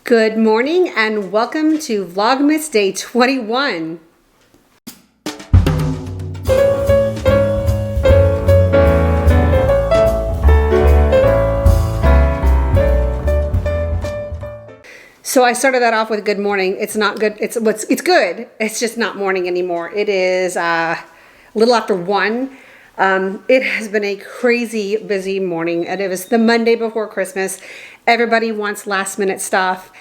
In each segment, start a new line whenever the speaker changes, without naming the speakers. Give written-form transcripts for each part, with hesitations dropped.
Good morning and welcome to Vlogmas Day 21. So I started that off with good morning. It's not good. It's good. It's just not morning anymore. It is a little after 1. It has been a crazy busy morning, and it was the Monday before Christmas. Everybody wants last minute stuff.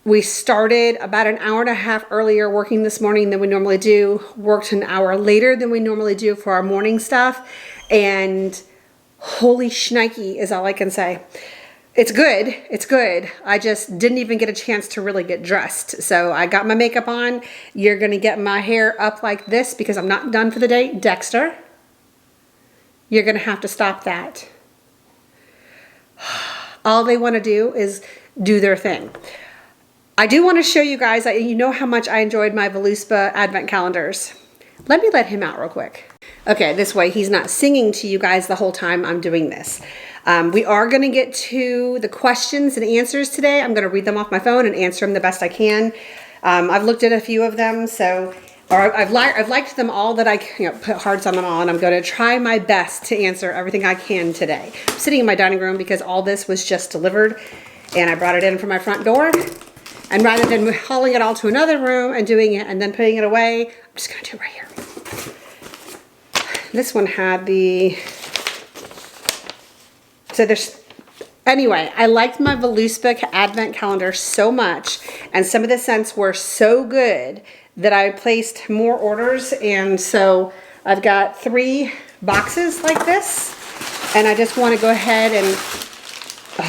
We started about an hour and a half earlier working this morning than we normally do. Worked an hour later than we normally do for our morning stuff. And holy shnikey is all I can say. It's good. It's good. I just didn't even get a chance to really get dressed. So I got my makeup on. You're going to get my hair up like this because I'm not done for the day. Dexter, you're going to have to stop that. All they want to do is do their thing. I do want to show you guys, you know how much I enjoyed my Vlogmas advent calendars. Let me let him out real quick. Okay, this way he's not singing to you guys the whole time I'm doing this. We are going to get to the questions and answers today. I'm going to read them off my phone and answer them the best I can. I've looked at a few of them, I've liked them all that I put hearts on them all, and I'm going to try my best to answer everything I can today. I'm sitting in my dining room because all this was just delivered, and I brought it in from my front door. And rather than hauling it all to another room and doing it and then putting it away, I'm just going to do it right here. This one had anyway, I liked my Vlogmas advent calendar so much, and some of the scents were so good that I placed more orders, and so I've got 3 boxes like this, and I just want to go ahead and,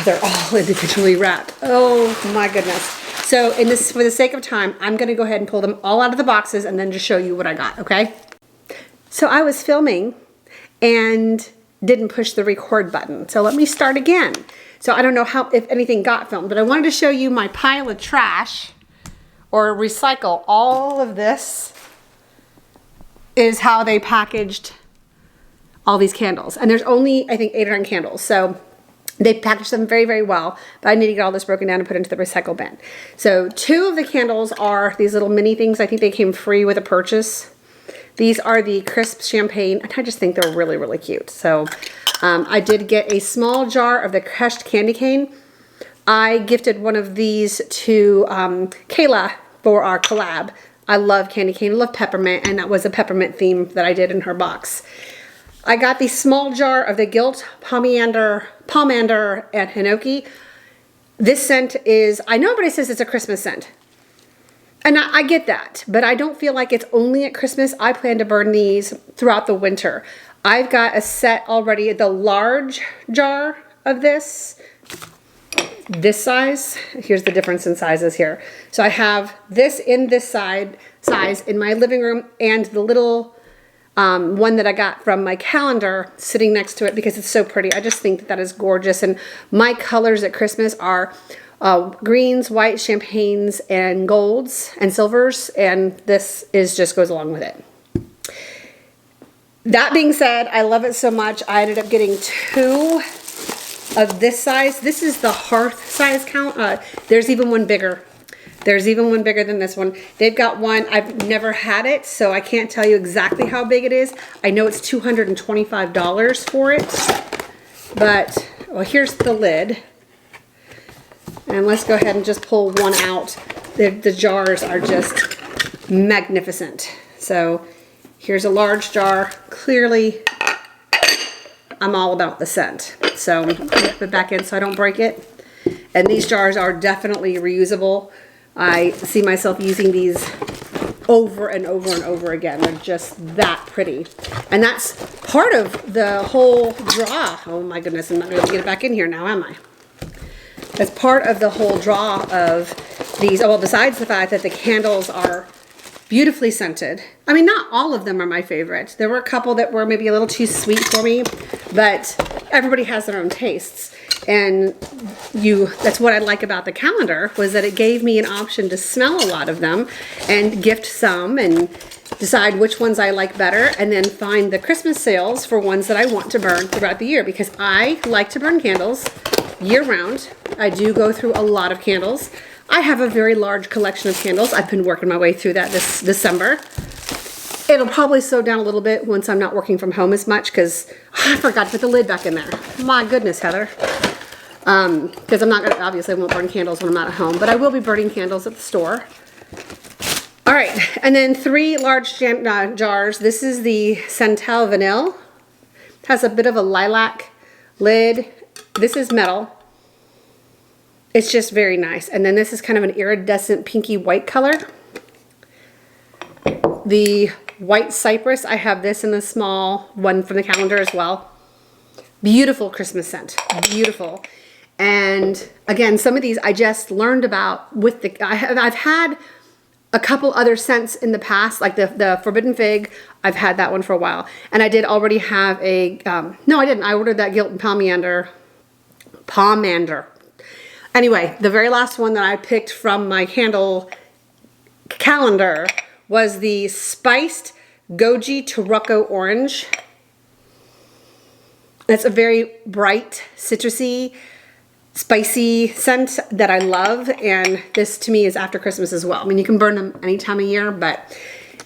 they're all individually wrapped. Oh my goodness. So for the sake of time, I'm going to go ahead and pull them all out of the boxes and then just show you what I got, okay? So I was filming and didn't push the record button. So let me start again. So I don't know if anything got filmed, but I wanted to show you my pile of trash or recycle. All of this is how they packaged all these candles. And there's only, I think, 8 or 9 candles. So they packaged them very, very well, but I need to get all this broken down and put into the recycle bin. So 2 of the candles are these little mini things. I think they came free with a purchase. These are the crisp champagne, and I just think they're really, really cute. So I did get a small jar of the crushed candy cane. I gifted one of these to Kayla for our collab. I love candy cane, I love peppermint, and that was a peppermint theme that I did in her box. I got the small jar of the Gilt Pomander and Hinoki. This scent is, I know everybody says it's a Christmas scent. And I get that, but I don't feel like it's only at Christmas. I plan to burn these throughout the winter. I've got a set already, the large jar of this size. Here's the difference in sizes here. So I have this in this size in my living room, and the little one that I got from my calendar sitting next to it because it's so pretty. I just think that is gorgeous. And my colors at Christmas are greens, whites, champagnes, and golds and silvers, and this just goes along with it. That being said, I love it so much. I ended up getting 2 of this size. This is the hearth size count. There's even one bigger. There's even one bigger than this one. They've got one. I've never had it, so I can't tell you exactly how big it is. I know it's $225 for it, but well, here's the lid. And let's go ahead and just pull one out. The jars are just magnificent. So here's a large jar. Clearly, I'm all about the scent. So I'm going to put it back in so I don't break it. And these jars are definitely reusable. I see myself using these over and over and over again. They're just that pretty. And that's part of the whole draw. Oh my goodness, I'm not going to get it back in here now, am I? That's part of the whole draw of these. Well, besides the fact that the candles are beautifully scented. I mean, not all of them are my favorite. There were a couple that were maybe a little too sweet for me, but everybody has their own tastes. And that's what I like about the calendar, was that it gave me an option to smell a lot of them and gift some and decide which ones I like better, and then find the Christmas sales for ones that I want to burn throughout the year, because I like to burn candles year round. I do go through a lot of candles. I have a very large collection of candles. I've been working my way through that this December. It'll probably slow down a little bit once I'm not working from home as much because I forgot to put the lid back in there. My goodness, Heather. Because I'm not going to, obviously I won't burn candles when I'm not at home, but I will be burning candles at the store. All right, and then 3 large jars. This is the Santal Vanille. It has a bit of a lilac lid. This is metal. It's just very nice. And then this is kind of an iridescent pinky white color. The white cypress, I have this in the small one from the calendar as well. Beautiful Christmas scent, beautiful. And again, some of these I just learned about with the, I've had a couple other scents in the past, like the Forbidden Fig. I've had that one for a while. And I did already have a, no I didn't, I ordered that Gilt and Pomander. Anyway, the very last one that I picked from my candle calendar was the Spiced Goji Tarocco Orange. It's a very bright, citrusy, spicy scent that I love, and this to me is after Christmas as well. I mean, you can burn them any time of year, but,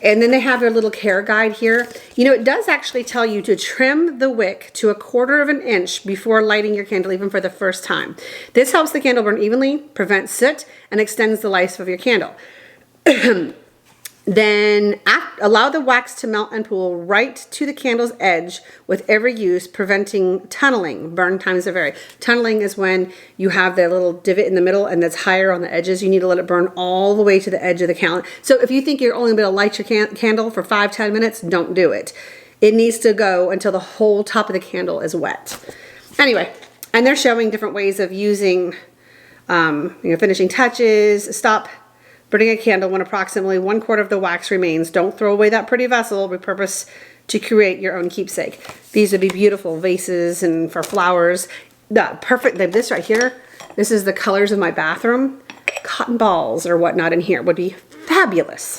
and then they have their little care guide here. You know, it does actually tell you to trim the wick to 1/4 of an inch before lighting your candle, even for the first time. This helps the candle burn evenly, prevents soot, and extends the life of your candle. Then allow the wax to melt and pool right to the candle's edge with every use, preventing tunneling. Burn times are vary. Tunneling is when you have the little divot in the middle and that's higher on the edges. You need to let it burn all the way to the edge of the candle. So if you think you're only going to light your candle for 5-10 minutes, don't do it. It needs to go until the whole top of the candle is wet. Anyway, and they're showing different ways of using finishing touches. Stop burning a candle when approximately 1/4 of the wax remains. Don't throw away that pretty vessel. Repurpose to create your own keepsake. These would be beautiful vases and for flowers. Perfect. This right here, this is the colors of my bathroom. Cotton balls or whatnot in here would be fabulous.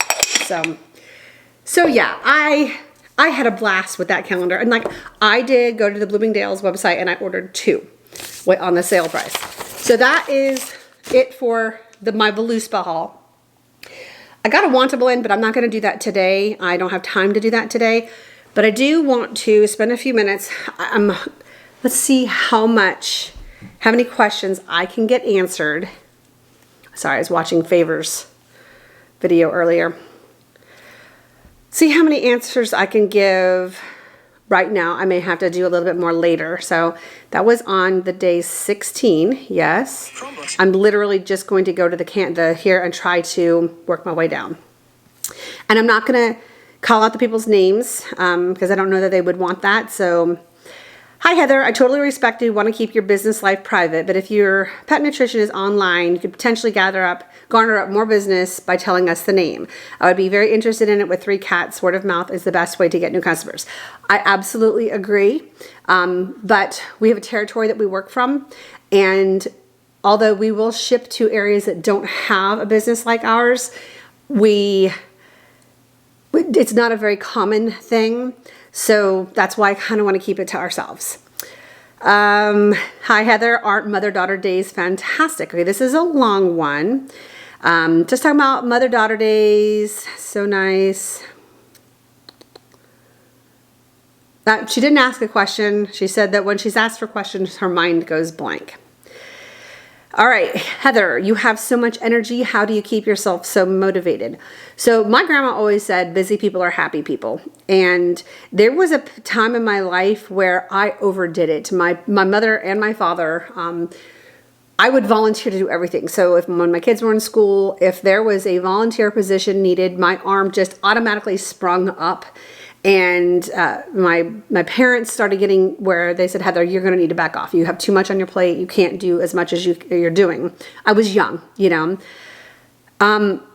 So yeah, I had a blast with that calendar. And like I did go to the Bloomingdale's website and I ordered 2 on the sale price. So that is it for my Voluspa haul. I got a wantable in, but I'm not going to do that today. I don't have time to do that today. But I do want to spend a few minutes. Let's see how many questions I can get answered. Sorry, I was watching Favor's video earlier. See how many answers I can give right now. I may have to do a little bit more later. So that was on the day 16. Yes. I'm literally just going to go to the here and try to work my way down. And I'm not going to call out the people's names because I don't know that they would want that. So, hi Heather, I totally respect you want to keep your business life private, but if your pet nutrition is online, you could potentially garner up more business by telling us the name. I would be very interested in it with 3 cats. Word of mouth is the best way to get new customers. I absolutely agree, but we have a territory that we work from, and although we will ship to areas that don't have a business like ours, it's not a very common thing. So that's why I kind of want to keep it to ourselves. Hi Heather, aren't mother-daughter days fantastic? Okay, this is a long one. Just talking about mother-daughter days. So nice. She didn't ask a question. She said that when she's asked for questions, her mind goes blank. All right, Heather, you have so much energy. How do you keep yourself so motivated? So my grandma always said, busy people are happy people. And there was a time in my life where I overdid it. My mother and my father, I would volunteer to do everything. So when my kids were in school, if there was a volunteer position needed, my arm just automatically sprung up. And my parents started getting where they said, Heather, you're going to need to back off. You have too much on your plate. You can't do as much as you're doing. I was young, you know.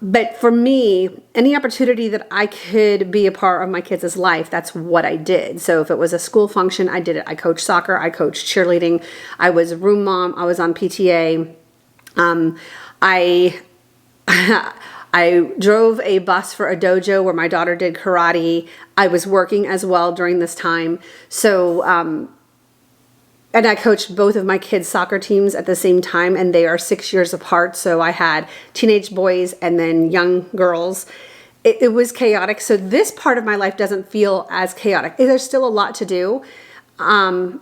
But for me, any opportunity that I could be a part of my kids' life, that's what I did. So if it was a school function, I did it. I coached soccer. I coached cheerleading. I was a room mom. I was on PTA. I drove a bus for a dojo where my daughter did karate. I was working as well during this time. So and I coached both of my kids' soccer teams at the same time, and they are 6 years apart. So I had teenage boys and then young girls. It was chaotic. So this part of my life doesn't feel as chaotic. There's still a lot to do. I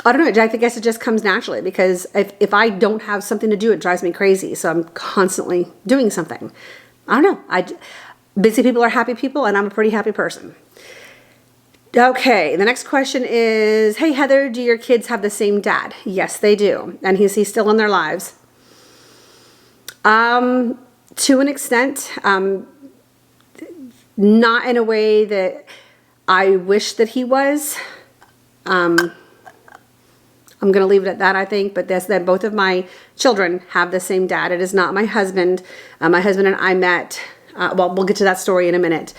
don't know. I guess it just comes naturally, because if I don't have something to do, it drives me crazy. So I'm constantly doing something. I don't know. Busy people are happy people, and I'm a pretty happy person. Okay, the next question is, hey Heather, do your kids have the same dad? Yes, they do. And is he still in their lives? To an extent, not in a way that I wish that he was. I'm going to leave it at that, I think, but that's that both of my children have the same dad. It is not my husband. My husband and I met, well, we'll get to that story in a minute.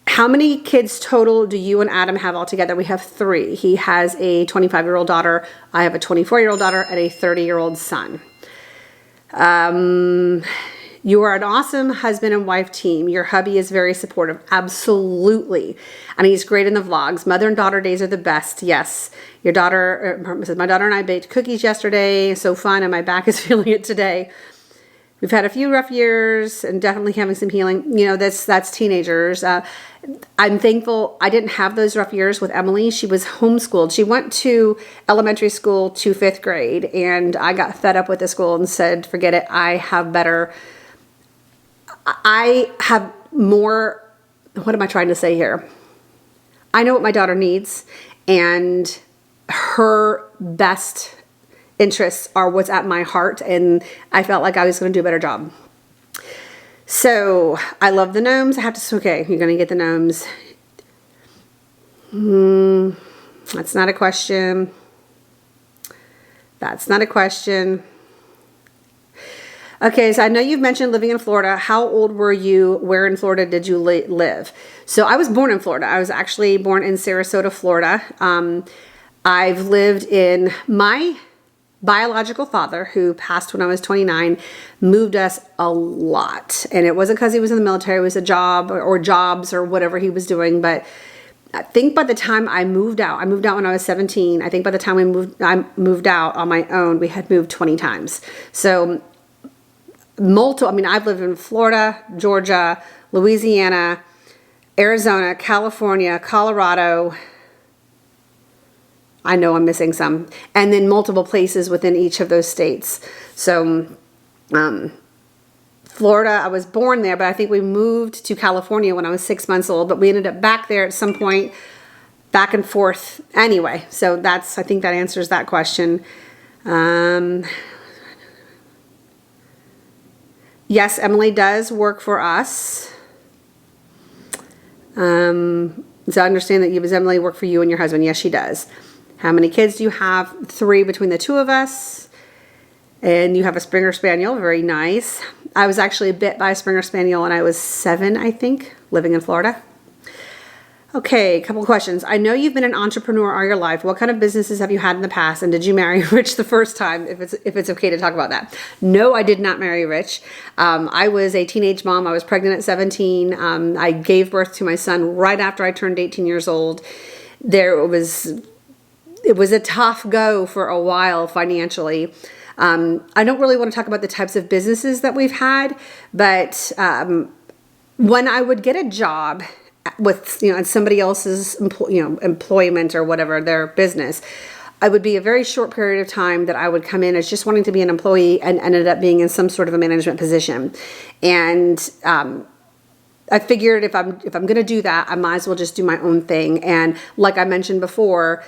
How many kids total do you and Adam have all together? We have 3. He has a 25-year-old daughter. I have a 24-year-old daughter and a 30-year-old son. You are an awesome husband and wife team. Your hubby is very supportive. Absolutely. And he's great in the vlogs. Mother and daughter days are the best. Yes. Your daughter, my daughter and I baked cookies yesterday. So fun. And my back is feeling it today. We've had a few rough years and definitely having some healing. You know, that's teenagers. I'm thankful I didn't have those rough years with Emily. She was homeschooled. She went to elementary school to 5th grade, and I got fed up with the school and said, forget it. I have more, what am I trying to say here? I know what my daughter needs, and her best interests are what's at my heart, and I felt like I was going to do a better job. So I love the gnomes. I have to, okay, you're going to get the gnomes. That's not a question. That's not a question. Okay, so I know you've mentioned living in Florida. How old were you? Where in Florida did you live? So I was born in Florida. I was actually born in Sarasota, Florida. I've lived in my biological father, who passed when I was 29, moved us a lot. And it wasn't because he was in the military. It was a job or jobs or whatever he was doing. But I think by the time I moved out when I was 17. I think by the time I moved out on my own, we had moved 20 times. So I've lived in Florida, Georgia, Louisiana, Arizona, California, Colorado. I know I'm missing some. And then multiple places within each of those states. So, Florida, I was born there, but I think we moved to California when I was 6 months old, but we ended up back there at some point, back and forth anyway. So I think that answers that question. Yes, Emily does work for us. So I understand that does Emily work for you and your husband? Yes, she does. How many kids do you have? 3 between the 2 of us. And you have a Springer Spaniel. Very nice. I was actually bit by a Springer Spaniel when I was 7, I think, living in Florida. Okay, a couple of questions. I know you've been an entrepreneur all your life. What kind of businesses have you had in the past? And did you marry rich the first time, if it's okay to talk about that? No, I did not marry rich. I was a teenage mom. I was pregnant at 17. I gave birth to my son right after I turned 18 years old. It was a tough go for a while financially. I don't really want to talk about the types of businesses that we've had, but when I would get a job with somebody else's employment or whatever, their business, I would be a very short period of time that I would come in as just wanting to be an employee and ended up being in some sort of a management position. And I figured if I'm going to do that, I might as well just do my own thing. And like I mentioned before,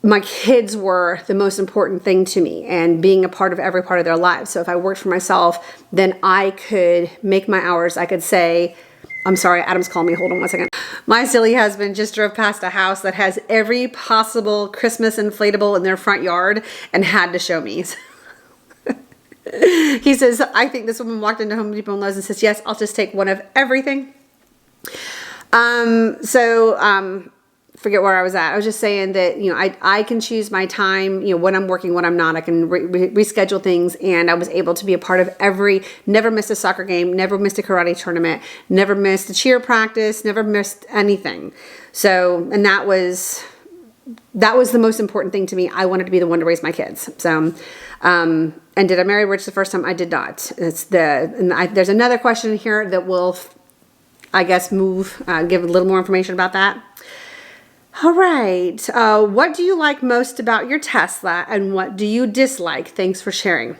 my kids were the most important thing to me and being a part of every part of their lives. So if I worked for myself, then I could make my hours. I could say, I'm sorry, Adam's calling me. Hold on one second. My silly husband just drove past a house that has every possible Christmas inflatable in their front yard and had to show me. He says, I think this woman walked into Home Depot and Lowe's and says, yes, I'll just take one of everything. Forget where I was at. I was just saying that, I can choose my time, when I'm working, when I'm not. I can reschedule things, and I was able to be a part of never missed a soccer game, never missed a karate tournament, never missed a cheer practice, never missed anything. So, and that was that was the most important thing to me. I wanted to be the one to raise my kids. So, and did I marry rich the first time? I did not. There's another question here that will, I guess, give a little more information about that. All right. What do you like most about your Tesla and what do you dislike? Thanks for sharing.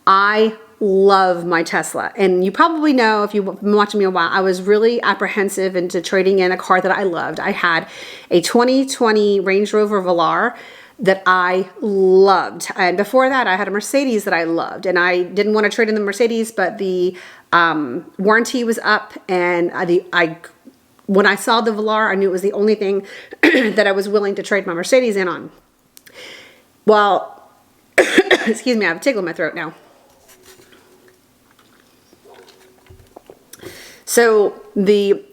I love my Tesla. And you probably know, if you've been watching me a while, I was really apprehensive into trading in a car that I loved. I had a 2020 Range Rover Velar that I loved. And before that, I had a Mercedes that I loved. And I didn't want to trade in the Mercedes, but the warranty was up. And when I saw the Velar, I knew it was the only thing that I was willing to trade my Mercedes in on. Well, excuse me, I have a tickle in my throat now. So the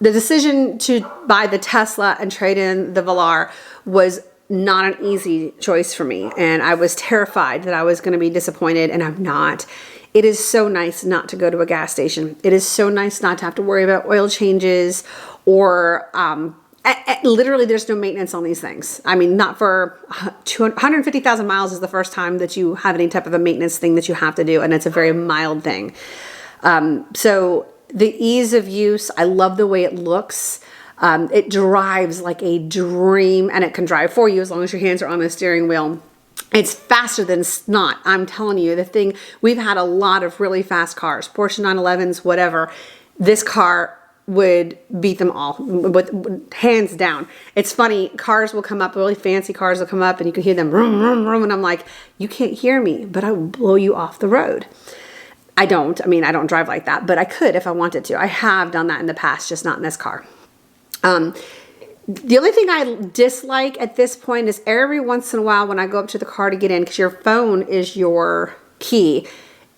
decision to buy the Tesla and trade in the Velar was not an easy choice for me. And I was terrified that I was going to be disappointed, and I'm not. It is so nice not to go to a gas station. It is so nice not to have to worry about oil changes or literally there's no maintenance on these things. I mean, not for 150,000 miles is the first time that you have any type of a maintenance thing that you have to do. And it's a very mild thing. So the ease of use, I love the way it looks. It drives like a dream, and it can drive for you as long as your hands are on the steering wheel. It's faster than snot. I'm telling you, we've had a lot of really fast cars, Porsche 911s, whatever. This car would beat them all, with hands down. It's funny, cars will come up, really fancy cars will come up, and you can hear them vroom, vroom, vroom, and I'm like, you can't hear me, but I will blow you off the road. I don't drive like that, but I could if I wanted to. I have done that in the past, just not in this car. The only thing I dislike at this point is every once in a while when I go up to the car to get in, because your phone is your key,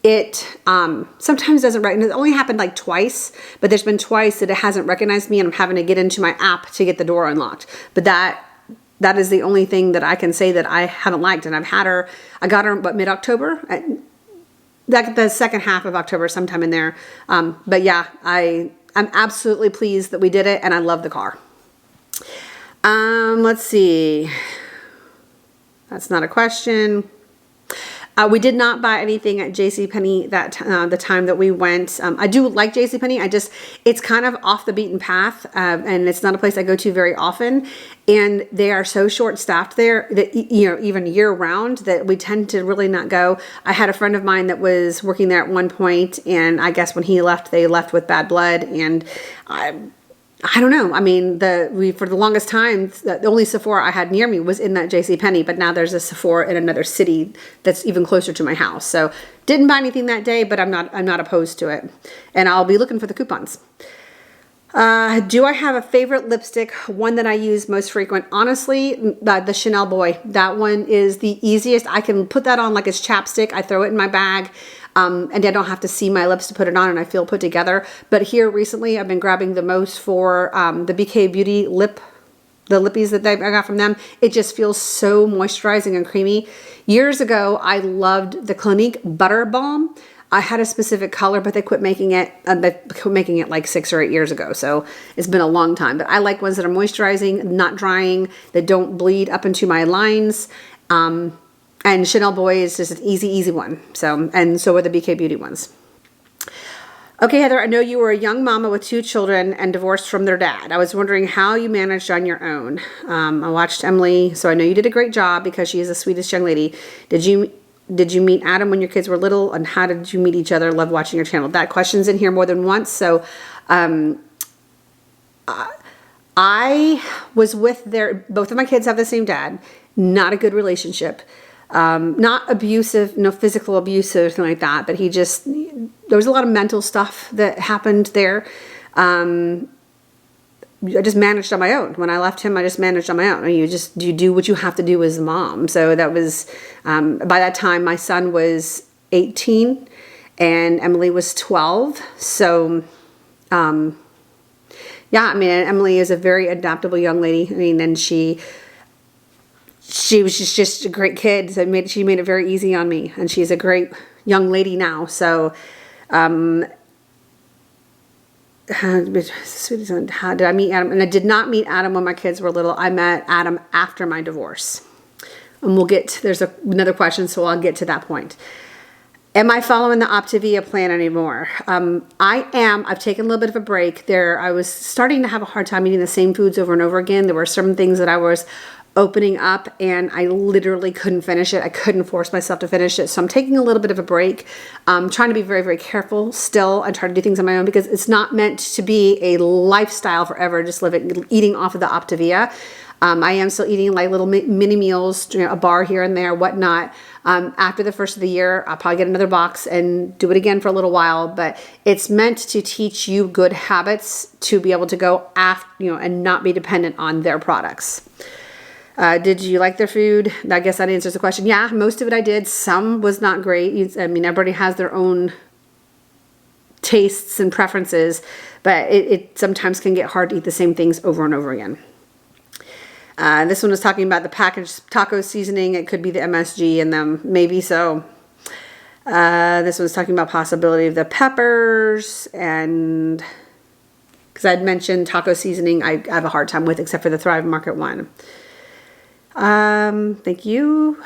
it sometimes doesn't recognize. It only happened like twice, but there's been twice that it hasn't recognized me and I'm having to get into my app to get the door unlocked. But that is the only thing that I can say that I haven't liked. And I got her mid-October, like the second half of October, sometime in there. But yeah, I'm absolutely pleased that we did it, and I love the car. Let's see. That's not a question. We did not buy anything at JCPenney the time that we went. I do like JCPenney. It's kind of off the beaten path, and it's not a place I go to very often. And they are so short-staffed there that, even year-round, that we tend to really not go. I had a friend of mine that was working there at one point, and I guess when he left, they left with bad blood. And I don't know. I mean, for the longest time, the only Sephora I had near me was in that JCPenney, but now there's a Sephora in another city that's even closer to my house. So didn't buy anything that day, but I'm not opposed to it. And I'll be looking for the coupons. Do I have a favorite lipstick? One that I use most frequent? Honestly, the Chanel Boy. That one is the easiest. I can put that on like it's chapstick. I throw it in my bag. And I don't have to see my lips to put it on, and I feel put together. But here recently, I've been grabbing the most for the BK Beauty the lippies that I got from them. It just feels so moisturizing and creamy. Years ago, I loved the Clinique Butter Balm. I had a specific color, but they quit making it. They quit making it like 6 or 8 years ago, so it's been a long time. But I like ones that are moisturizing, not drying, that don't bleed up into my lines. And Chanel Boy is just an easy one. So are the BK Beauty ones. Okay, Heather, I know you were a young mama with 2 children and divorced from their dad. I was wondering how you managed on your own. I watched Emily, so I know you did a great job because she is the sweetest young lady. Did you meet Adam when your kids were little, and how did you meet each other? Love watching your channel. That question's in here more than once. So I was with both of my kids have the same dad. Not a good relationship. Not abusive, no physical abuse or anything like that, but there was a lot of mental stuff that happened there. I just managed on my own. When I left him, I just managed on my own. You do what you have to do as a mom. So that was, by that time, my son was 18 and Emily was 12. So, yeah, I mean, Emily is a very adaptable young lady. I mean, and she was just a great kid. So she made it very easy on me, and she's a great young lady now. So, how did I meet Adam? And I did not meet Adam when my kids were little. I met Adam after my divorce. And we'll get, there's another question, so I'll get to that point. Am I following the Optavia plan anymore? I am. I've taken a little bit of a break there. I was starting to have a hard time eating the same foods over and over again. There were some things that I was opening up and I literally couldn't finish it. I couldn't force myself to finish it. So I'm taking a little bit of a break. I'm trying to be very, very careful still and try to do things on my own because it's not meant to be a lifestyle forever, just eating off of the Optavia. I am still eating like little mini meals, you know, a bar here and there, whatnot. After the first of the year, I'll probably get another box and do it again for a little while. But it's meant to teach you good habits to be able to go after, you know, and not be dependent on their products. Did you like their food? I guess that answers the question. Yeah, most of it I did. Some was not great. I mean, everybody has their own tastes and preferences, but it sometimes can get hard to eat the same things over and over again. This one was talking about the packaged taco seasoning. It could be the MSG in them. Maybe so. This one's talking about possibility of the peppers, and because I'd mentioned taco seasoning I have a hard time with, except for the Thrive Market one. Thank you.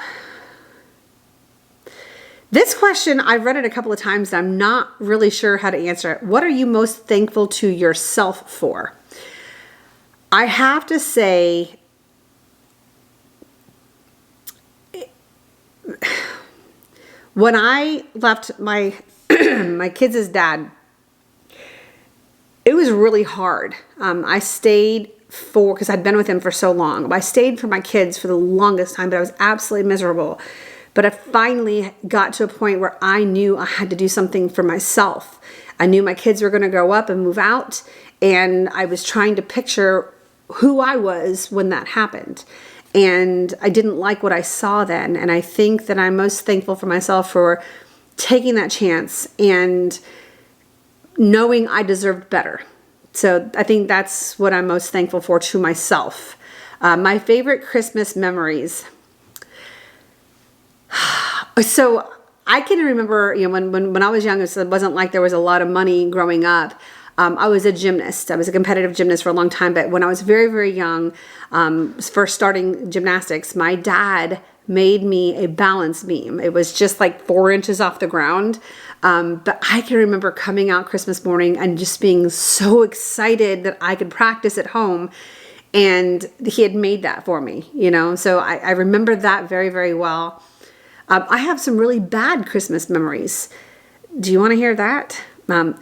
This question, I've read it a couple of times and I'm not really sure how to answer it. What are you most thankful to yourself for? I have to say, when I left my my kids' dad, it was really hard. I stayed because I'd been with him for so long. I stayed for my kids for the longest time, but I was absolutely miserable. But I finally got to a point where I knew I had to do something for myself. I knew my kids were going to grow up and move out, and I was trying to picture who I was when that happened. And I didn't like what I saw then. And I think that I'm most thankful for myself for taking that chance and knowing I deserved better. So I think that's what I'm most thankful for to myself. My favorite Christmas memories. So I can remember, you know, when I was young, it wasn't like there was a lot of money growing up. I was a gymnast. I was a competitive gymnast for a long time. But when I was very, very young, first starting gymnastics, my dad made me a balance beam. It was just like 4 inches off the ground. But I can remember coming out Christmas morning and just being so excited that I could practice at home. And he had made that for me, you know. So I remember that very, very well. I have some really bad Christmas memories. Do you want to hear that?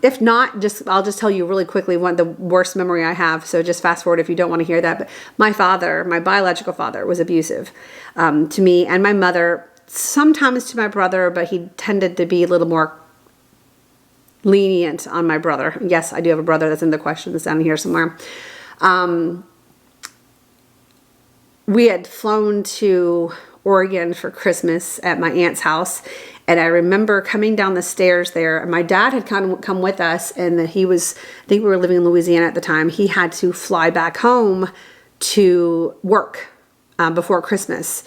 If not, I'll just tell you really quickly the worst memory I have. So just fast forward if you don't want to hear that. But my father, my biological father, was abusive to me and my mother, sometimes to my brother, but he tended to be a little more lenient on my brother. Yes, I do have a brother. That's in the questions down here somewhere. We had flown to Oregon for Christmas at my aunt's house. And I remember coming down the stairs there. My dad had come with us, and I think we were living in Louisiana at the time. He had to fly back home to work before Christmas.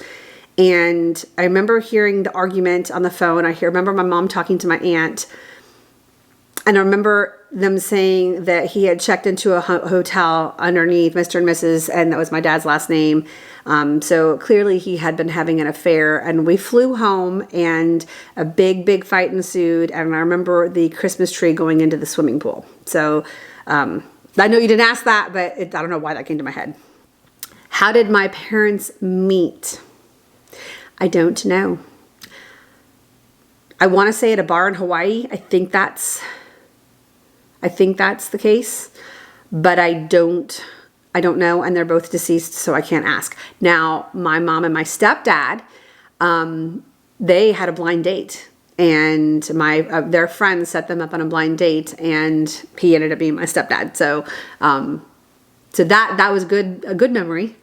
And I remember hearing the argument on the phone. I remember my mom talking to my aunt. And I remember them saying that he had checked into a hotel underneath Mr. and Mrs. and that was my dad's last name. So clearly he had been having an affair, and we flew home and a big, big fight ensued. And I remember the Christmas tree going into the swimming pool. So I know you didn't ask that, but I don't know why that came to my head. How did my parents meet? I don't know. I want to say at a bar in Hawaii. I think that's the case, but I don't know, and they're both deceased, so I can't ask. Now, my mom and my stepdad, they had a blind date, and their friends set them up on a blind date, and he ended up being my stepdad. So, that was a good memory.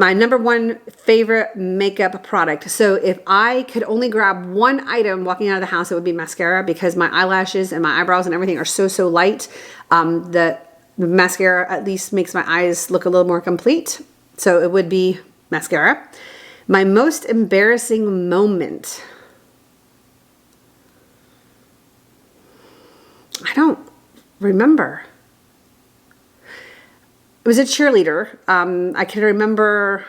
My number one favorite makeup product. So if I could only grab one item walking out of the house, it would be mascara, because my eyelashes and my eyebrows and everything are so light. The mascara at least makes my eyes look a little more complete. So it would be mascara. My most embarrassing moment. I don't remember. It was a cheerleader. I can remember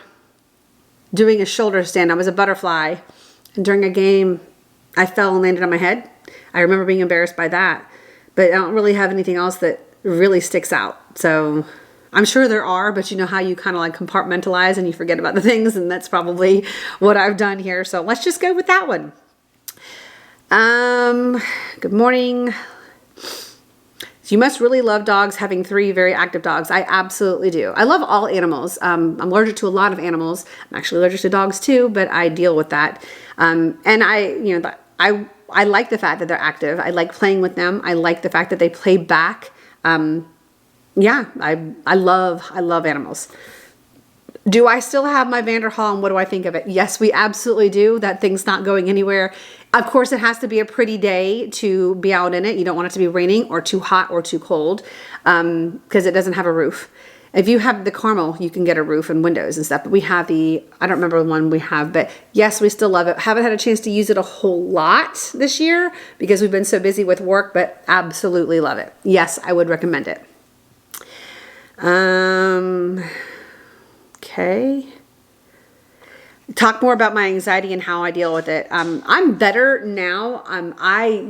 doing a shoulder stand. I was a butterfly, and during a game, I fell and landed on my head. I remember being embarrassed by that, but I don't really have anything else that really sticks out. So I'm sure there are, but you know how you kind of like compartmentalize and you forget about the things, and that's probably what I've done here. So let's just go with that one. Good morning. So you must really love dogs, having 3 very active dogs. I absolutely do. I love all animals. I'm allergic to a lot of animals. I'm actually allergic to dogs too, but I deal with that. And I like the fact that they're active. I like playing with them. I like the fact that they play back. Yeah, I love animals. Do I still have my Vanderhaal, and what do I think of it? Yes, we absolutely do. That thing's not going anywhere. Of course, it has to be a pretty day to be out in it. You don't want it to be raining or too hot or too cold, because it doesn't have a roof. If you have the Carmel, you can get a roof and windows and stuff. But we have I don't remember the one we have, but yes, we still love it. Haven't had a chance to use it a whole lot this year because we've been so busy with work, but absolutely love it. Yes, I would recommend it. Okay. Talk more about my anxiety and how I deal with it. I'm better now.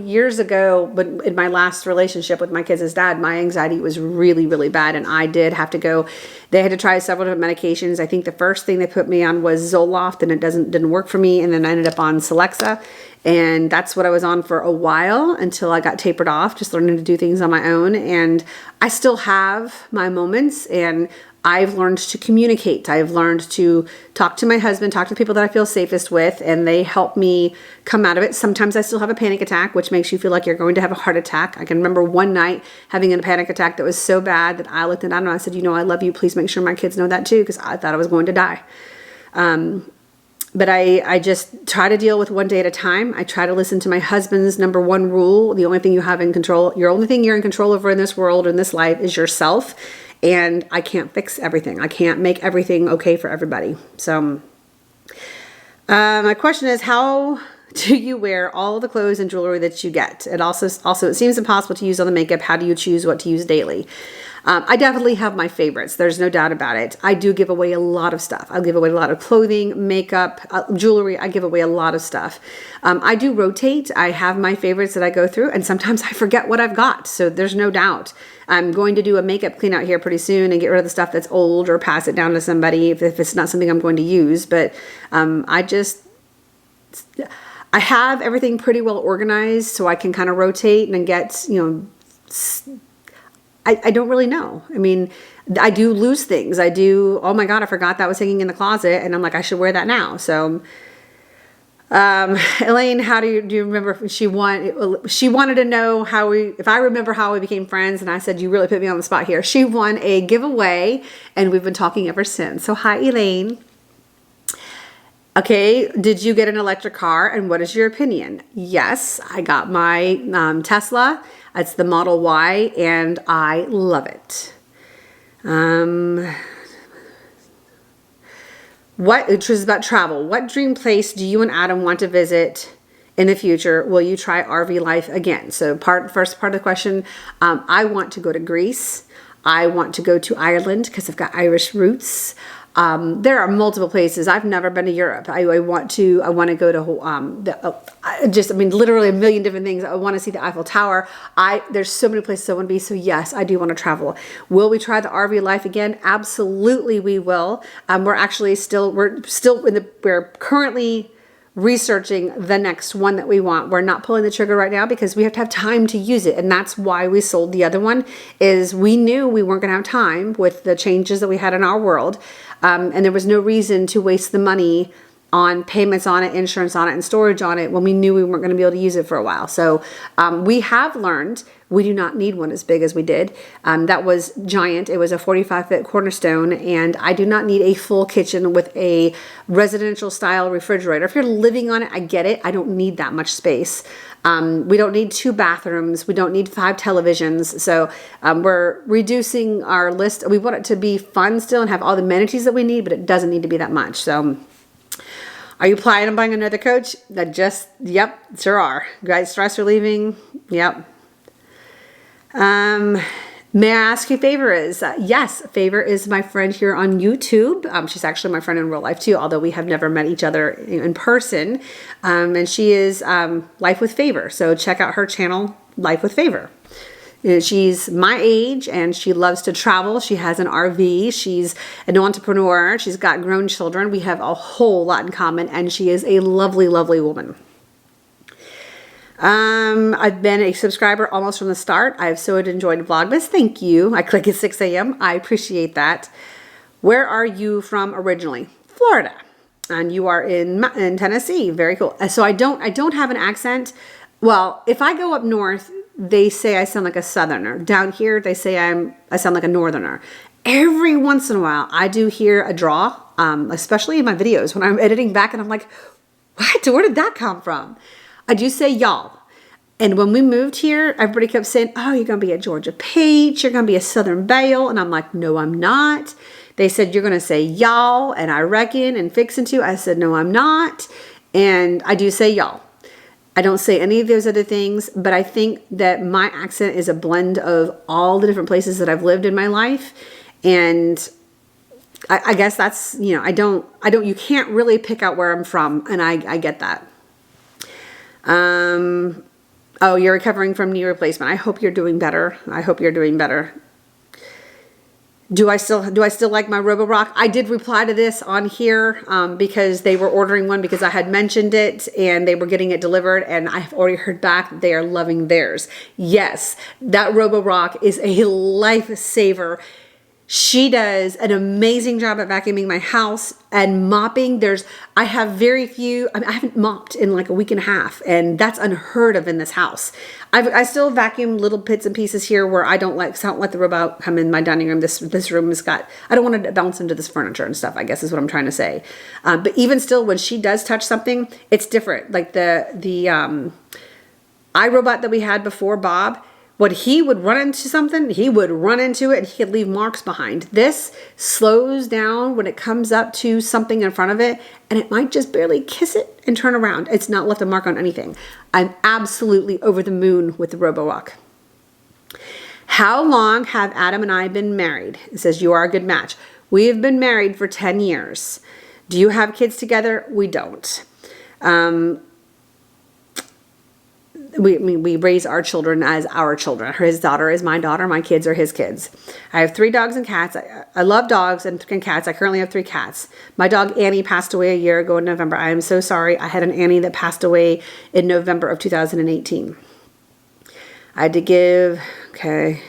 Years ago, but in my last relationship with my kids' dad, my anxiety was really, really bad, and I did have to go. They had to try several different medications. I think the first thing they put me on was Zoloft, and it didn't work for me, and then I ended up on Celexa, and that's what I was on for a while until I got tapered off, just learning to do things on my own. And I still have my moments, and I've learned to communicate. I've learned to talk to my husband, talk to the people that I feel safest with, and they help me come out of it. Sometimes I still have a panic attack, which makes you feel like you're going to have a heart attack. I can remember one night having a panic attack that was so bad that I looked at Adam and I said, I love you. Please make sure my kids know that too, because I thought I was going to die. But I just try to deal with one day at a time. I try to listen to my husband's number one rule. The only thing you have in control, your only thing you're in control over in this world, in this life, is yourself. And I can't fix everything. I can't make everything okay for everybody. So my question is, how do you wear all the clothes and jewelry that you get? It also it seems impossible to use all the makeup. How do you choose what to use daily? I definitely have my favorites. There's no doubt about it. I do give away a lot of stuff. I give away a lot of clothing, makeup, jewelry. I give away a lot of stuff. I do rotate. I have my favorites that I go through, and sometimes I forget what I've got. So there's no doubt. I'm going to do a makeup clean out here pretty soon and get rid of the stuff that's old or pass it down to somebody if it's not something I'm going to use. But I have everything pretty well organized, so I can kind of rotate and get, I don't really know. I mean, I do lose things. Oh my God, I forgot that was hanging in the closet, and I'm like, I should wear that now. So, Elaine, how do you remember? She wanted to know if I remember how we became friends, and I said, you really put me on the spot here. She won a giveaway, and we've been talking ever since. So hi, Elaine. Okay, did you get an electric car, and what is your opinion? Yes, I got my Tesla. It's the Model Y, and I love it. Which is about travel. What dream place do you and Adam want to visit in the future? Will you try RV life again? So first part of the question, I want to go to Greece. I want to go to Ireland because I've got Irish roots. There are multiple places. I've never been to Europe. I want to go to, literally a million different things. I want to see the Eiffel Tower. There's so many places I want to be. So yes, I do want to travel. Will we try the RV life again? Absolutely, we will. We're currently researching the next one that we want. We're not pulling the trigger right now because we have to have time to use it. And that's why we sold the other one, is we knew we weren't going to have time with the changes that we had in our world. And there was no reason to waste the money on payments on it, insurance on it, and storage on it when we knew we weren't going to be able to use it for a while. So we have learned we do not need one as big as we did. That was giant. It was a 45-foot cornerstone, and I do not need a full kitchen with a residential style refrigerator. If you're living on it, I get it. I don't need that much space. We don't need 2 bathrooms. We don't need 5 televisions. So we're reducing our list. We want it to be fun still and have all the amenities that we need, but it doesn't need to be that much. So are you planning on buying another coach? Yep, sure are. Guys, stress relieving. Yep. May I ask who Favor is? Yes, Favor is my friend here on YouTube. She's actually my friend in real life too, although we have never met each other in person. And she is Life with Favor. So check out her channel, Life with Favor. She's my age and she loves to travel. She has an RV. She's an entrepreneur. She's got grown children. We have a whole lot in common and she is a lovely, lovely woman. I've been a subscriber almost from the start. I've so enjoyed Vlogmas. Thank you. I click at 6 a.m. I appreciate that. Where are you from originally? Florida. And you are in Tennessee. Very cool. So I don't have an accent. Well, if I go up north, they say I sound like a southerner. Down here, they say I sound like a northerner. Every once in a while, I do hear a draw, especially in my videos when I'm editing back and I'm like, what? Where did that come from? I do say y'all. And when we moved here, everybody kept saying, oh, you're going to be a Georgia Peach. You're going to be a Southern Belle. And I'm like, no, I'm not. They said, you're going to say y'all and I reckon and fixin' to. I said, no, I'm not. And I do say y'all. I don't say any of those other things, but I think that my accent is a blend of all the different places that I've lived in my life. And I guess that's, you know, you can't really pick out where I'm from. And I get that. Oh, you're recovering from knee replacement. I hope you're doing better. I hope you're doing better. Do I still like my Roborock? I did reply to this on here because they were ordering one because I had mentioned it and they were getting it delivered and I've already heard back that they are loving theirs. Yes, that Roborock is a lifesaver. She does an amazing job at vacuuming my house and mopping. I have very few, I haven't mopped in like a week and a half and that's unheard of in this house. I still vacuum little bits and pieces here where I don't let the robot come in my dining room. This room has got, I don't want to bounce into this furniture and stuff, I guess is what I'm trying to say. But even still, when she does touch something, it's different. Like the iRobot that we had before, Bob, when he would run into something, he would run into it and he could leave marks behind. This slows down when it comes up to something in front of it and it might just barely kiss it and turn around. It's not left a mark on anything. I'm absolutely over the moon with the Roborock. How long have Adam and I been married? It says you are a good match. We have been married for 10 years. Do you have kids together? We don't. We raise our children as our children. His daughter is my daughter. My kids are his kids. I have 3 dogs and cats. I love dogs and cats. I currently have 3 cats. My dog Annie passed away a year ago in November. I am so sorry. I had an Annie that passed away in November of 2018. I had to give, okay.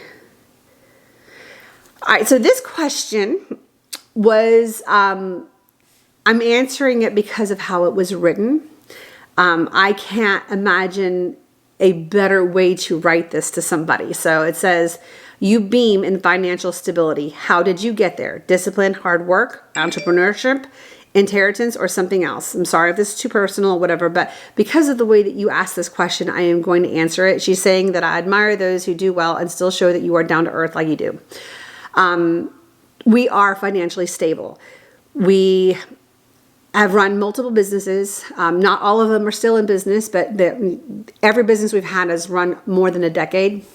All right, so this question was, I'm answering it because of how it was written. I can't imagine a better way to write this to somebody. So it says, you beam in financial stability. How did you get there? Discipline, hard work, entrepreneurship, inheritance, or something else? I'm sorry if this is too personal or whatever, but because of the way that you asked this question, I am going to answer it. She's saying that I admire those who do well and still show that you are down to earth like you do. We are financially stable. We have run multiple businesses. Not all of them are still in business, but every business we've had has run more than a decade.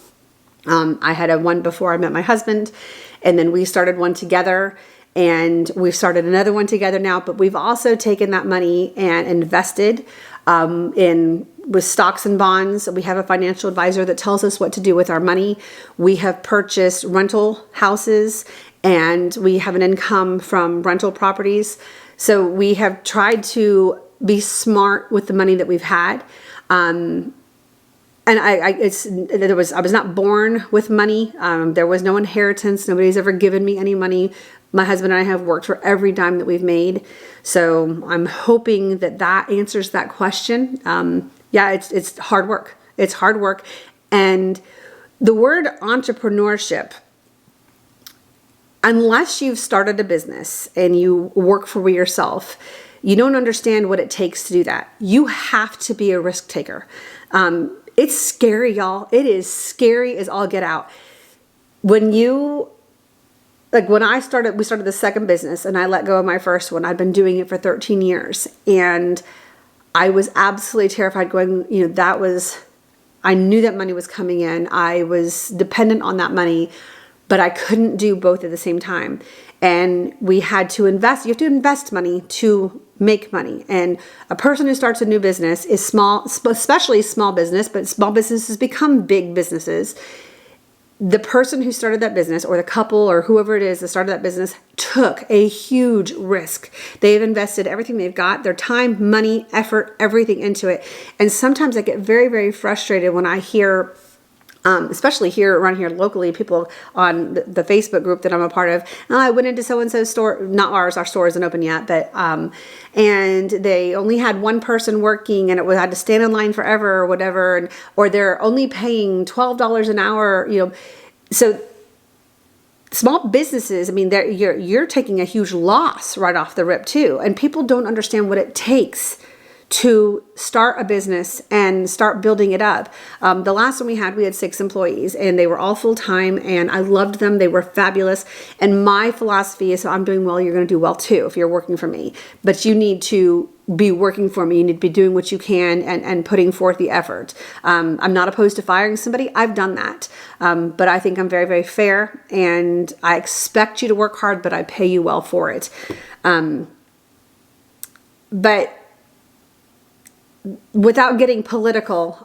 I had one before I met my husband, and then we started one together, and we've started another one together now, but we've also taken that money and invested with stocks and bonds. We have a financial advisor that tells us what to do with our money. We have purchased rental houses, and we have an income from rental properties. So we have tried to be smart with the money that we've had. And I was not born with money. There was no inheritance. Nobody's ever given me any money. My husband and I have worked for every dime that we've made. So I'm hoping that answers that question. Yeah, it's hard work. It's hard work. And the word entrepreneurship, unless you've started a business and you work for yourself, you don't understand what it takes to do that. You have to be a risk taker. It's scary, y'all. It is scary as all get out. When we started the second business and I let go of my first one. I've been doing it for 13 years and I was absolutely terrified going, that was I knew that money was coming in. I was dependent on that money, but I couldn't do both at the same time. And we had to invest. You have to invest money to make money. And a person who starts a new business is small, especially small business, but small businesses become big businesses. The person who started that business, or the couple or whoever it is that started that business, took a huge risk. They've invested everything they've got, their time, money, effort, everything into it. And sometimes I get very, very frustrated when I hear, especially here around here locally, people on the Facebook group that I'm a part of, oh, I went into so-and-so's store, not ours, our store isn't open yet, but, and they only had one person working and had to stand in line forever or whatever, and, or they're only paying $12 an hour, you know. So small businesses, I mean, you're taking a huge loss right off the rip too. And people don't understand what it takes to start a business and start building it up. The last one we had 6 employees, and they were all full-time, and I loved them. They were fabulous. And my philosophy is, if I'm doing well, you're going to do well too if you're working for me. But you need to be working for me. You need to be doing what you can and putting forth the effort. I'm not opposed to firing somebody. I've done that. But I think I'm very, very fair, and I expect you to work hard, but I pay you well for it. But without getting political,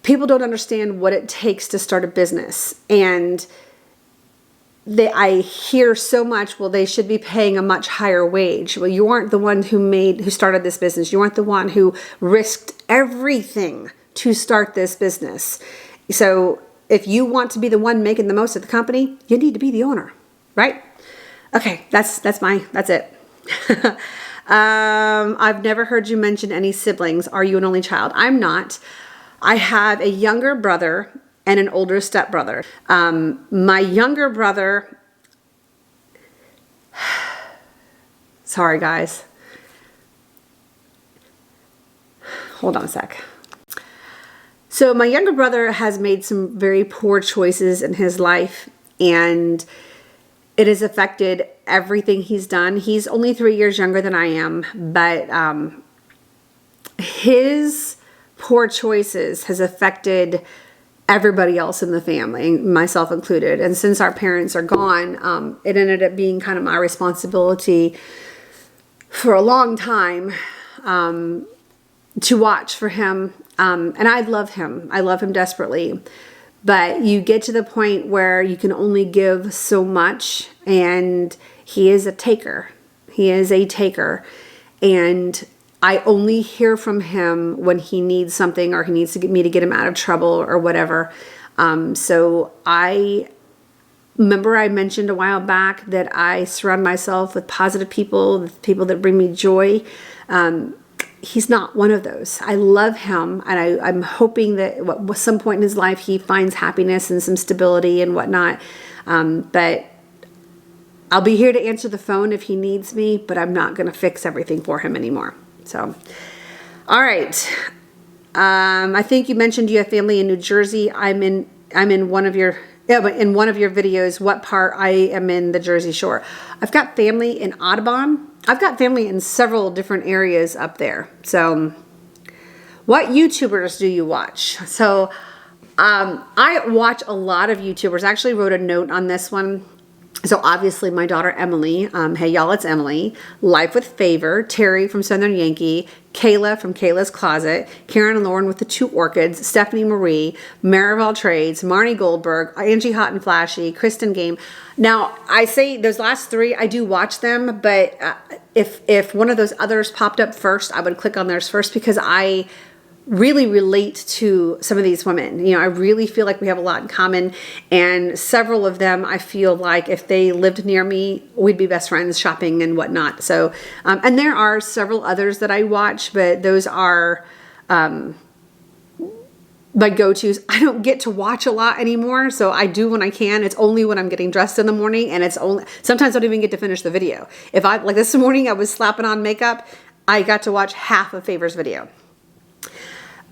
people don't understand what it takes to start a business. And I hear so much, well, they should be paying a much higher wage. Well, you aren't the one who started this business. You aren't the one who risked everything to start this business. So if you want to be the one making the most of the company, you need to be the owner, right? Okay, that's it. I've never heard you mention any siblings. Are you an only child? I'm not. I have a younger brother and an older stepbrother. My younger brother, sorry guys. Hold on a sec. So my younger brother has made some very poor choices in his life, and it has affected everything he's done. He's only 3 years younger than I am, but his poor choices has affected everybody else in the family, myself included. And since our parents are gone, it ended up being kind of my responsibility for a long time to watch for him. And I love him. I love him desperately. But you get to the point where you can only give so much, and he is a taker. He is a taker. And I only hear from him when he needs something, or he needs to get me to get him out of trouble or whatever. So I remember I mentioned a while back that I surround myself with positive people, people that bring me joy. He's not one of those. I love him, and I'm hoping that at some point in his life he finds happiness and some stability and whatnot. But I'll be here to answer the phone if he needs me, but I'm not going to fix everything for him anymore. So, all right. I think you mentioned you have family in New Jersey. I'm in one of your videos, what part I am in the Jersey Shore. I've got family in Audubon. I've got family in several different areas up there. So what YouTubers do you watch? So I watch a lot of YouTubers. I actually wrote a note on this one. So obviously my daughter Emily, hey y'all, it's Emily, Life with Favor, Terry from Southern Yankee, Kayla from Kayla's Closet, Karen and Lauren with the 2 Orchids, Stephanie Marie, Maribel Trades, Marnie Goldberg, Angie Hot and Flashy, Kristen Game. Now I say those last 3, I do watch them, but if one of those others popped up first, I would click on theirs first, because I really relate to some of these women. You know, I really feel like we have a lot in common, and several of them I feel like if they lived near me, we'd be best friends shopping and whatnot. So, and there are several others that I watch, but those are my go-tos. I don't get to watch a lot anymore, so I do when I can. It's only when I'm getting dressed in the morning, and it's only, sometimes I don't even get to finish the video. If like this morning I was slapping on makeup, I got to watch half of Favor's video.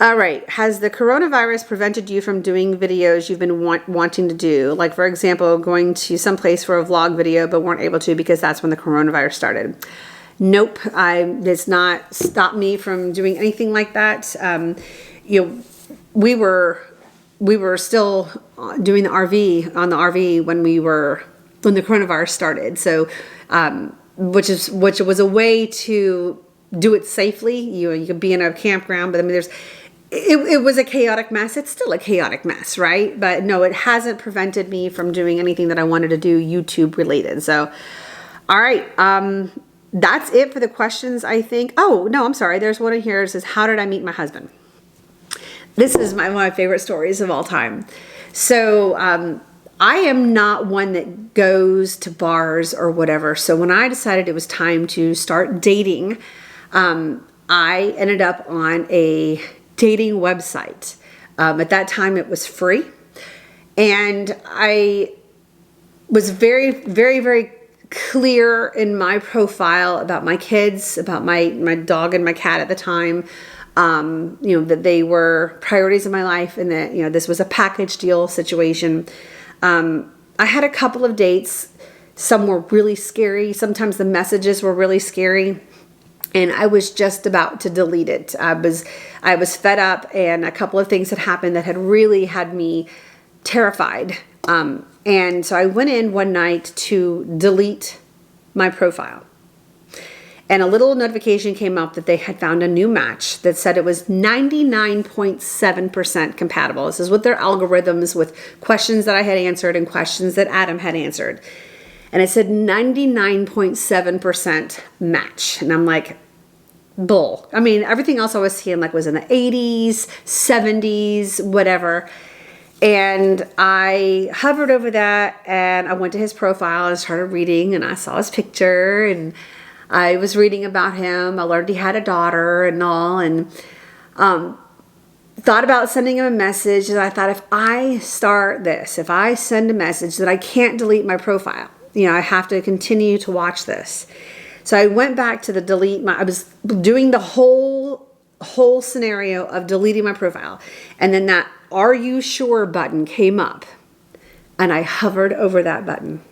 All right. Has the coronavirus prevented you from doing videos you've been wanting to do? Like, for example, going to some place for a vlog video, but weren't able to because that's when the coronavirus started. Nope. It's not stopped me from doing anything like that. You know, we were still doing the RV on the RV when the coronavirus started. So, which was a way to do it safely. You could be in a campground, but I mean, it was a chaotic mess. It's still a chaotic mess, right? But no, it hasn't prevented me from doing anything that I wanted to do YouTube related. So, all right. That's it for the questions, I think. Oh, no, I'm sorry. There's one in here that says, how did I meet my husband? This is one of my favorite stories of all time. So, I am not one that goes to bars or whatever. So when I decided it was time to start dating, I ended up on a dating website. At that time it was free. And I was very, very, very clear in my profile about my kids, about my dog and my cat at the time. That they were priorities in my life and that, this was a package deal situation. I had a couple of dates. Some were really scary. Sometimes the messages were really scary. And I was just about to delete it. I was fed up, and a couple of things had happened that had really had me terrified. And so I went in one night to delete my profile. And a little notification came up that they had found a new match that said it was 99.7% compatible. This is with their algorithms, with questions that I had answered and questions that Adam had answered. And it said 99.7% match. And I'm like, bull. I mean, everything else I was seeing was in the 80s, 70s, whatever. And I hovered over that, and I went to his profile and started reading, and I saw his picture, and I was reading about him. I learned he had a daughter and all, and thought about sending him a message. And I thought, if I send a message, that I can't delete my profile. I have to continue to watch this. So I went back to I was doing the whole scenario of deleting my profile. And then that "Are you sure?" button came up, and I hovered over that button.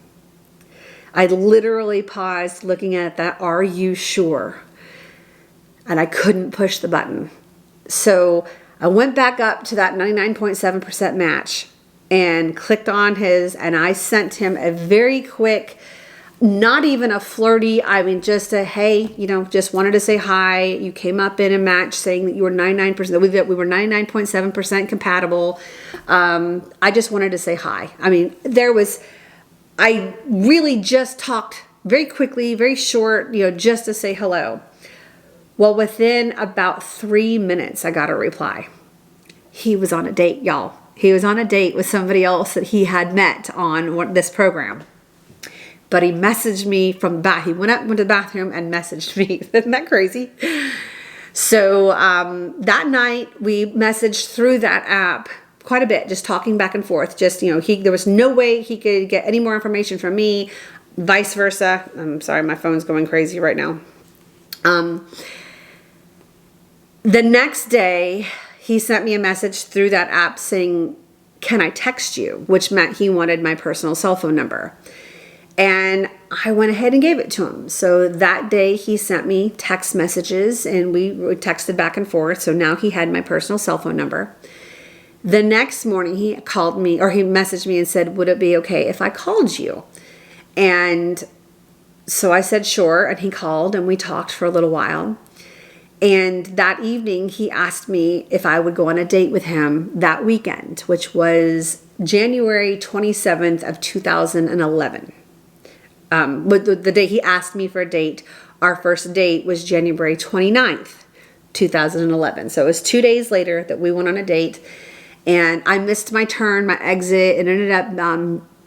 I literally paused looking at that "Are you sure?" and I couldn't push the button. So I went back up to that 99.7% match and clicked on his, and I sent him a very quick, not even a flirty, just a, hey, just wanted to say hi. You came up in a match saying that you were 99%, that we were 99.7% compatible. I just wanted to say hi. I really just talked very quickly, very short, just to say hello. Well, within about 3 minutes, I got a reply. He was on a date, y'all. He was on a date with somebody else that he had met on this program. But he messaged me from back. He went to the bathroom and messaged me. Isn't that crazy? So that night we messaged through that app quite a bit, just talking back and forth. There was no way he could get any more information from me, vice versa. I'm sorry, my phone's going crazy right now. The next day, he sent me a message through that app saying, "Can I text you?" Which meant he wanted my personal cell phone number. And I went ahead and gave it to him. So that day he sent me text messages, and we texted back and forth. So now he had my personal cell phone number. The next morning he called me, or he messaged me and said, "Would it be okay if I called you?" And so I said, sure. And he called, and we talked for a little while. And that evening he asked me if I would go on a date with him that weekend, which was January 27th of 2011. But the day he asked me for a date, our first date was January 29th, 2011. So it was 2 days later that we went on a date, and I missed my turn, my exit, and ended up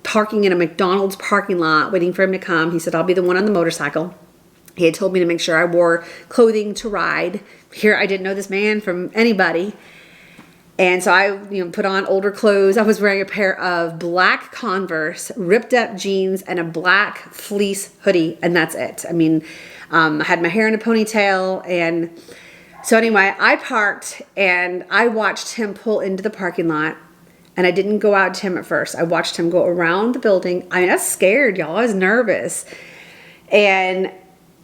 parking in a McDonald's parking lot, waiting for him to come. He said, "I'll be the one on the motorcycle." He had told me to make sure I wore clothing to ride. Here, I didn't know this man from anybody. And so I, put on older clothes. I was wearing a pair of black Converse, ripped up jeans, and a black fleece hoodie, and that's it. I had my hair in a ponytail, and so anyway, I parked, and I watched him pull into the parking lot, and I didn't go out to him at first. I watched him go around the building. I was scared, y'all. I was nervous. And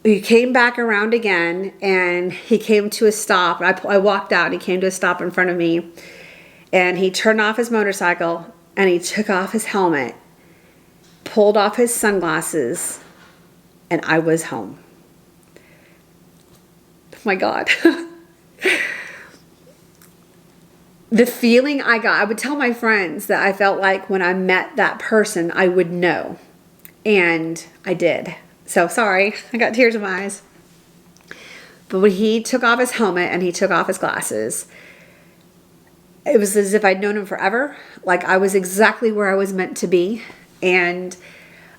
he came back around again, and he came to a stop. I walked out, and he came to a stop in front of me. And he turned off his motorcycle and he took off his helmet, pulled off his sunglasses, and I was home. Oh my God. The feeling I got, I would tell my friends that I felt like when I met that person, I would know. And I did. So sorry, I got tears in my eyes. But when he took off his helmet and he took off his glasses, it was as if I'd known him forever. Like I was exactly where I was meant to be. And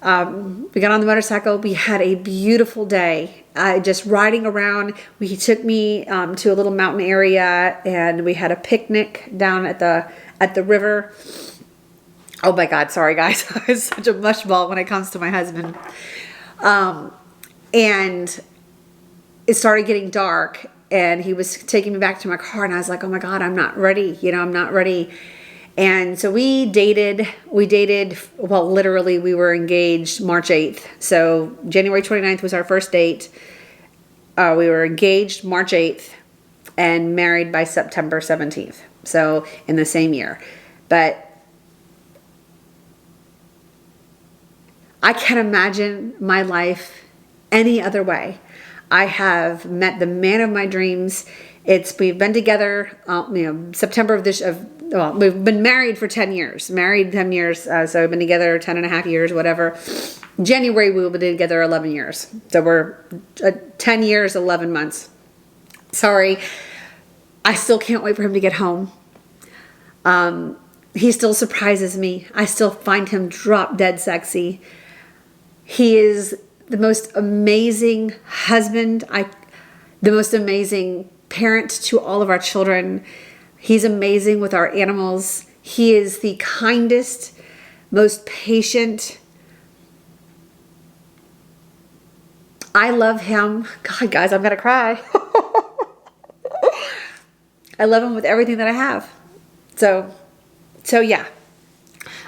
we got on the motorcycle. We had a beautiful day. Just riding around. He took me to a little mountain area, and we had a picnic down at the river. Oh my God, sorry guys. I was such a mushball when it comes to my husband. And it started getting dark, and he was taking me back to my car, and I was like, oh my God, I'm not ready. I'm not ready. And so we dated, well, literally we were engaged March 8th. So January 29th was our first date. We were engaged March 8th and married by September 17th. So in the same year. But I can't imagine my life any other way. I have met the man of my dreams. We've been together, September of this, we've been married for 10 years, so we've been together 10 and a half years, whatever. January, we will be together 11 years. So we're 10 years, 11 months. Sorry. I still can't wait for him to get home. He still surprises me. I still find him drop dead sexy. He is the most amazing husband, the most amazing parent to all of our children. He's amazing with our animals. He is the kindest, most patient. I love him. God, guys, I'm gonna cry. I love him with everything that I have. So yeah.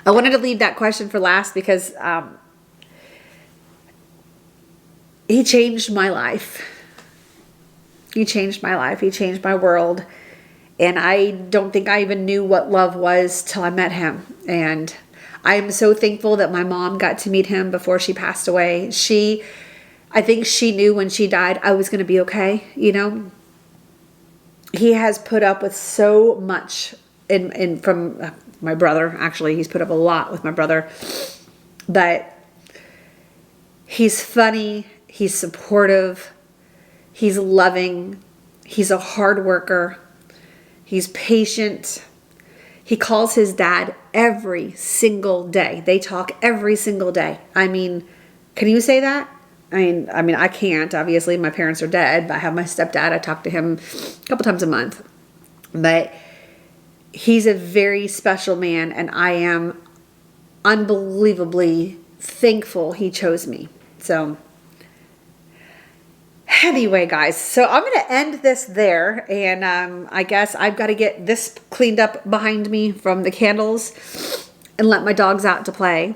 I wanted to leave that question for last because he changed my life. He changed my life. He changed my world. And I don't think I even knew what love was till I met him. And I am so thankful that my mom got to meet him before she passed away. I think she knew when she died I was going to be okay, He has put up with so much from my brother. Actually, he's put up a lot with my brother. But he's funny. He's supportive. He's loving. He's a hard worker. He's patient. He calls his dad every single day. They talk every single day. I mean, can you say that? I mean, I can't. Obviously, my parents are dead, but I have my stepdad. I talk to him a couple times a month. But he's a very special man, and I am unbelievably thankful he chose me. So anyway, guys, so I'm going to end this there, and I guess I've got to get this cleaned up behind me from the candles and let my dogs out to play,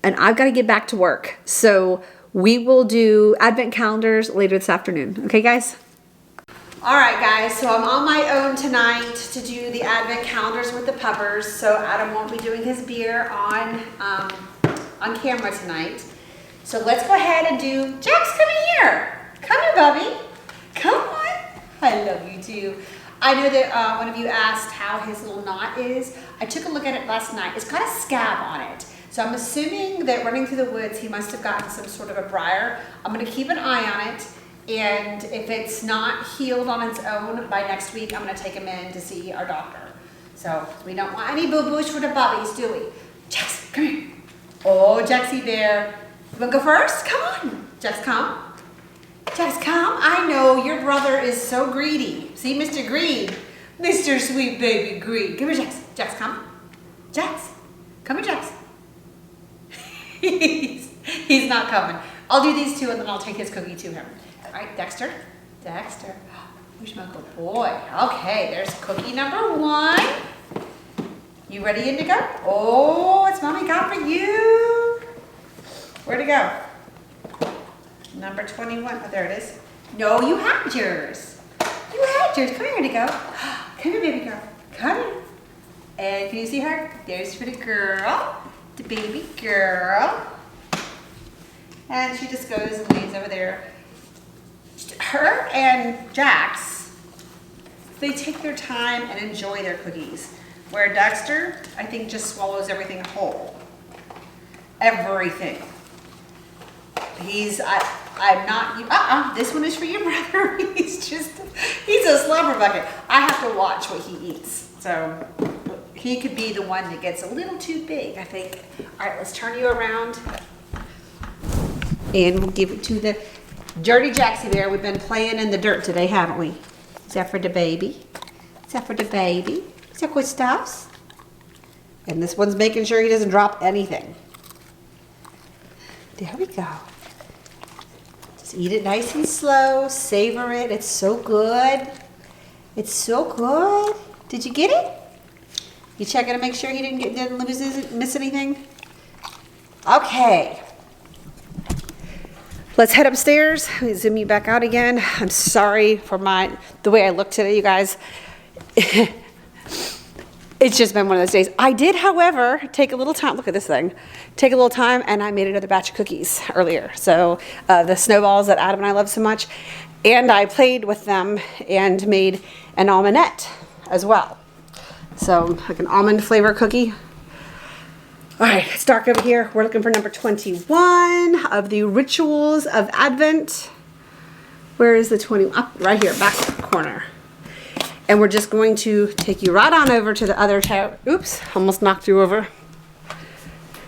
and I've got to get back to work. So we will do advent calendars later this afternoon. Okay, guys? All right, guys, so I'm on my own tonight to do the advent calendars with the puppers, so Adam won't be doing his beer on camera tonight. So let's go ahead and do, Jax, come here. Come here, Bubby. Come on. I love you too. I know that one of you asked how his little knot is. I took a look at it last night. It's got a scab on it. So I'm assuming that running through the woods, he must have gotten some sort of a briar. I'm going to keep an eye on it. And if it's not healed on its own by next week, I'm going to take him in to see our doctor. So we don't want any boo-boos for the bubbies, do we? Jax, come here. Oh, Jaxie there. You want to go first? Come on. Jax, come. Jax, come. I know your brother is so greedy. See, Mr. Greed. Mr. Sweet Baby Greed. Come here, Jax. Jax, come. Jax. Come here, Jax. He's not coming. I'll do these two and then I'll take his cookie to him. All right, Dexter. Dexter. Where's my good boy? Okay, there's cookie number 1. You ready and to go? Oh, it's Mommy got for you. Where'd it go? Number 21. Oh, there it is. No, you had yours. You had yours. Come here to go. Come here, baby girl. Come here. And can you see her? There's for the girl, the baby girl. And she just goes and lays over there. Her and Jax, they take their time and enjoy their cookies. Where Dexter, I think, just swallows everything whole. Everything. I'm not, this one is for your brother. He's a slobber bucket. I have to watch what he eats. So he could be the one that gets a little too big, I think. All right, let's turn you around. And we'll give it to the dirty Jaxie Bear. We've been playing in the dirt today, haven't we? Is that for the baby? Is that for the baby? Is that good stuff? And this one's making sure he doesn't drop anything. There we go. Just eat it nice and slow. Savor it. It's so good. It's so good. Did you get it? You checking to make sure he didn't miss anything? Okay. Let's head upstairs. Let me zoom you back out again. I'm sorry for the way I look today, you guys. It's just been one of those days. I did, however, take a little time. Look at this thing. Take a little time, and I made another batch of cookies earlier. So the snowballs that Adam and I love so much. And I played with them and made an almondette as well. So like an almond flavor cookie. All right, it's dark over here. We're looking for number 21 of the Rituals of Advent. Where is the 20? Up right here, back corner. And we're just going to take you right on over to the other tower. Oops, almost knocked you over.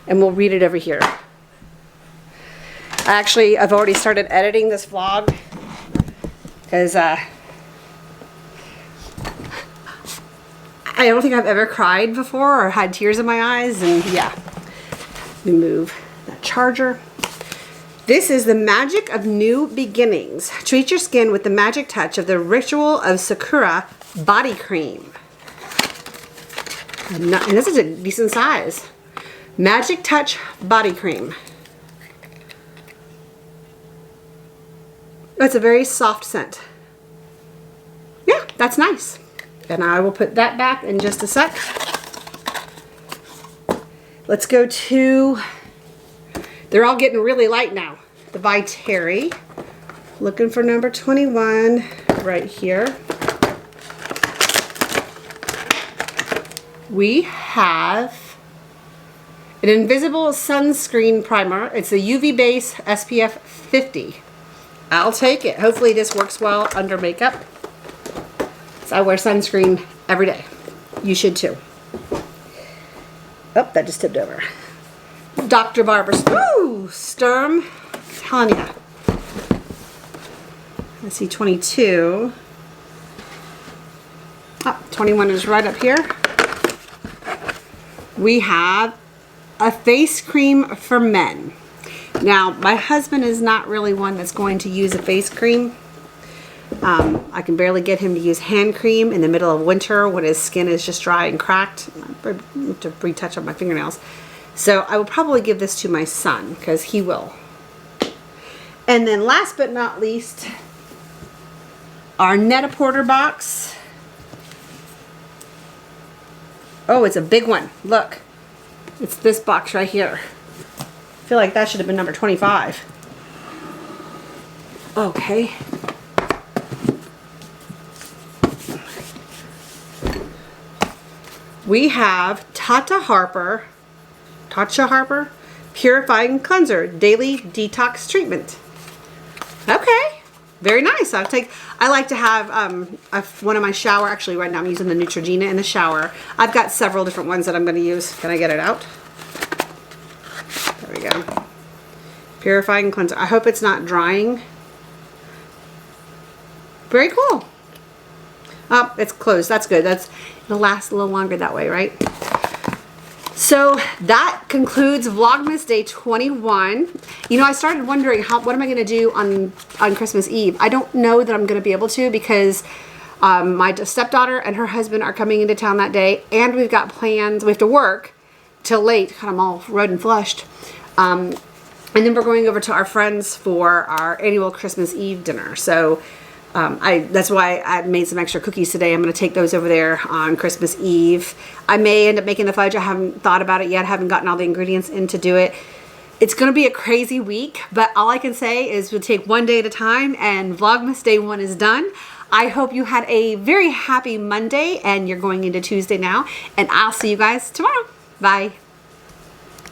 And we'll read it over here. Actually, I've already started editing this vlog because I don't think I've ever cried before or had tears in my eyes. And yeah, let me move that charger. This is the Magic of New Beginnings. Treat your skin with the magic touch of the Ritual of Sakura body cream. And this is a decent size. Magic Touch body cream. It's a very soft scent. Yeah, that's nice. And I will put that back in just a sec. Let's go to, they're all getting really light now. The Viteri. Looking for number 21 right here. We have an invisible sunscreen primer. It's a UV base SPF 50. I'll take it. Hopefully this works well under makeup. So I wear sunscreen every day. You should too. Oh, that just tipped over. Dr. Barbara Sturm. I'm telling you. Let's see, 22. Oh, 21 is right up here. We have a face cream for men. Now, my husband is not really one that's going to use a face cream. I can barely get him to use hand cream in the middle of winter when his skin is just dry and cracked. I have to retouch up my fingernails. So I will probably give this to my son because he will. And then last but not least, our Net-a-Porter box. Oh, it's a big one. Look. It's this box right here. I feel like that should have been number 25. Okay. We have Tatcha Harper Purifying Cleanser Daily Detox Treatment. Okay. Very nice. I like to have one in my shower. Actually, right now I'm using the Neutrogena in the shower. I've got several different ones that I'm going to use. Can I get it out? There we go. Purifying cleanser. I hope it's not drying. Very cool. Oh, it's closed. That's good. It'll last a little longer that way, right? So that concludes Vlogmas Day 21. You know, I started wondering what am I going to do on Christmas Eve? I don't know that I'm going to be able to because my stepdaughter and her husband are coming into town that day, and we've got plans. We have to work till late. God, I'm all red and flushed. And then we're going over to our friends for our annual Christmas Eve dinner. So That's why I made some extra cookies today. I'm going to take those over there on Christmas Eve. I may end up making the fudge. I haven't thought about it yet. I haven't gotten all the ingredients in to do it. It's going to be a crazy week, but all I can say is we'll take one day at a time, and Vlogmas day 1 is done. I hope you had a very happy Monday and you're going into Tuesday now, and I'll see you guys tomorrow. Bye.